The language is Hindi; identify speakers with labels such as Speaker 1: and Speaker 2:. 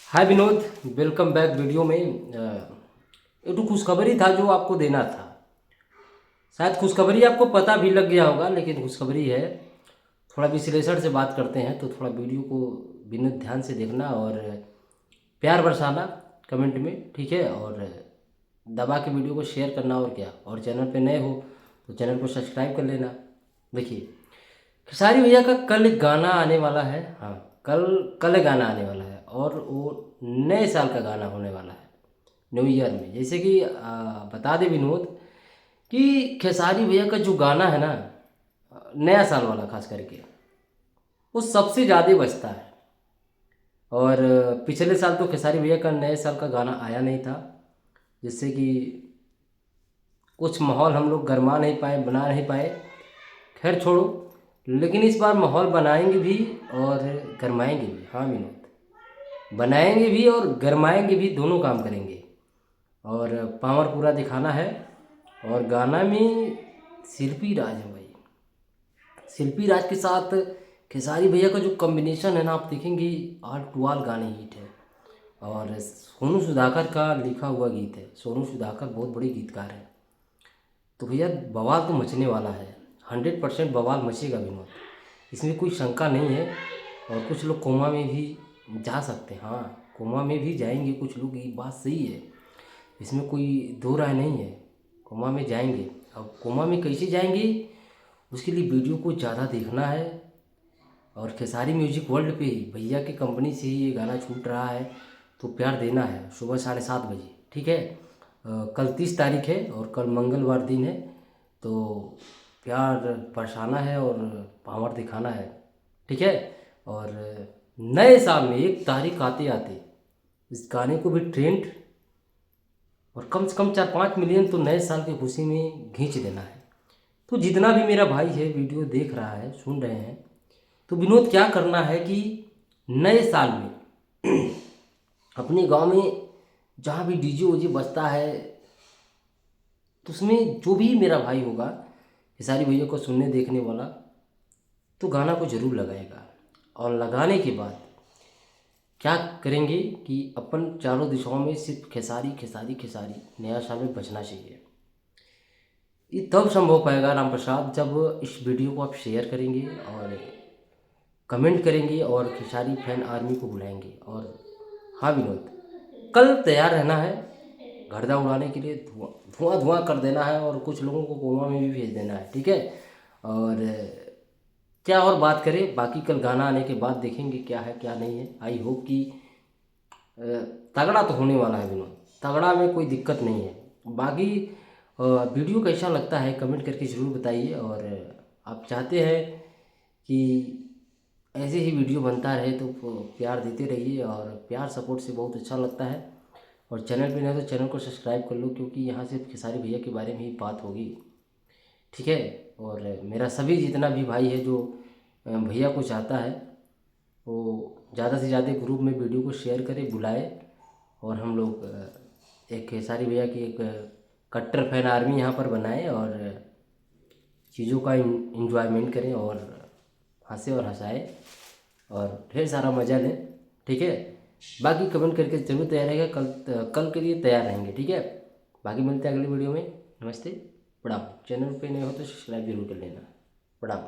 Speaker 1: हाय विनोद, वेलकम बैक वीडियो में। एक तो खुशखबरी था जो आपको देना था। शायद खुशखबरी आपको पता भी लग गया होगा, लेकिन खुशखबरी है। थोड़ा विश्लेषण से बात करते हैं, तो थोड़ा वीडियो को विनोद ध्यान से देखना और प्यार बरसाना कमेंट में, ठीक है। और दबा के वीडियो को शेयर करना, और क्या। और चैनल पे नए हो तो चैनल को सब्सक्राइब कर लेना। देखिए, खेसारी भैया का कल एक गाना आने वाला है। हाँ, कल कल एक गाना आने वाला है, और वो नए साल का गाना होने वाला है, न्यू ईयर में। जैसे कि बता दे विनोद कि खेसारी भैया का जो गाना है ना, नया साल वाला खास करके, वो सबसे ज़्यादा बजता है। और पिछले साल तो खेसारी भैया का नए साल का गाना आया नहीं था, जिससे कि कुछ माहौल हम लोग गरमा नहीं पाए, बना नहीं पाए। खैर छोड़ो, लेकिन इस बार माहौल बनाएंगे भी और गरमाएंगे भी। हाँ विनोद, बनाएंगे भी और गरमाएंगे भी, दोनों काम करेंगे। और पावर पूरा दिखाना है। और गाना में शिल्पी राज है भाई। शिल्पी राज के साथ खेसारी भैया का जो कॉम्बिनेशन है ना, आप देखेंगे आल टू आल गाने हिट है। और सोनू सुधाकर का लिखा हुआ गीत है। सोनू सुधाकर बहुत बड़े गीतकार हैं। तो भैया बवाल तो मचने वाला है। 100% बवाल मचेगा विनोद, इसमें कोई शंका नहीं है। और कुछ लोग कोमा में भी जा सकते हैं। हाँ, कोमा में भी जाएंगे कुछ लोग, ये बात सही है, इसमें कोई दो राय नहीं है। कोमा में जाएंगे। अब कोमा में कैसे जाएंगे, उसके लिए वीडियो को ज़्यादा देखना है। और खेसारी म्यूजिक वर्ल्ड पे ही, भैया की कंपनी से ही ये गाना छूट रहा है, तो प्यार देना है। सुबह 7:30 बजे, ठीक है। कल 30 तारीख है और कल मंगलवार दिन है। तो प्यार बरसाना है और पावर दिखाना है, ठीक है। और नए साल में 1 तारीख आते आते इस गाने को भी ट्रेंड, और कम से कम 4-5 मिलियन तो नए साल की खुशी में खींच देना है। तो जितना भी मेरा भाई है वीडियो देख रहा है, सुन रहे हैं, तो विनोद क्या करना है कि नए साल में अपने गांव में जहाँ भी डीजे ओजे बजता है, तो उसमें जो भी मेरा भाई होगा खेसारी भैया को सुनने देखने वाला, तो गाना को ज़रूर लगाएगा। और लगाने के बाद क्या करेंगे कि अपन चारों दिशाओं में सिर्फ खेसारी खेसारी खेसारी नया साल में बजना चाहिए। ये तब संभव पाएगा राम प्रसाद, जब इस वीडियो को आप शेयर करेंगे और कमेंट करेंगे और खेसारी फैन आर्मी को बुलाएंगे। और हाँ विनोद, कल तैयार रहना है गर्दा उड़ाने के लिए। धुआं धुआं धुआं कर देना है, और कुछ लोगों को कोमा में भी भेज देना है, ठीक है। और क्या और बात करें, बाकी कल गाना आने के बाद देखेंगे क्या है क्या नहीं है। आई होप कि अ, तगड़ा तो होने वाला है विनोद, तगड़ा में कोई दिक्कत नहीं है। बाकी वीडियो कैसा लगता है कमेंट करके ज़रूर बताइए। और आप चाहते हैं कि ऐसे ही वीडियो बनता रहे तो प्यार देते रहिए। और प्यार सपोर्ट से बहुत अच्छा लगता है। और चैनल पे नहीं तो चैनल को सब्सक्राइब कर लो, क्योंकि यहाँ सिर्फ खेसारी भैया के बारे में ही बात होगी, ठीक है। और मेरा सभी जितना भी भाई है जो भैया को चाहता है, वो ज़्यादा से ज़्यादा ग्रुप में वीडियो को शेयर करे, बुलाए। और हम लोग एक खेसारी भैया की एक कट्टर फैन आर्मी यहाँ पर बनाए, और चीज़ों का इंजॉयमेंट करें, और हंसे और हंसाए, और ढेर सारा मज़ा लें, ठीक है। बाकी कमेंट करके जरूर तैयार रहेगा, कल कल के लिए तैयार रहेंगे, ठीक है। बाकी मिलते हैं अगली वीडियो में। नमस्ते, प्रणाम। चैनल पे नए हो तो सब्सक्राइब जरूर कर लेना। प्रणाम।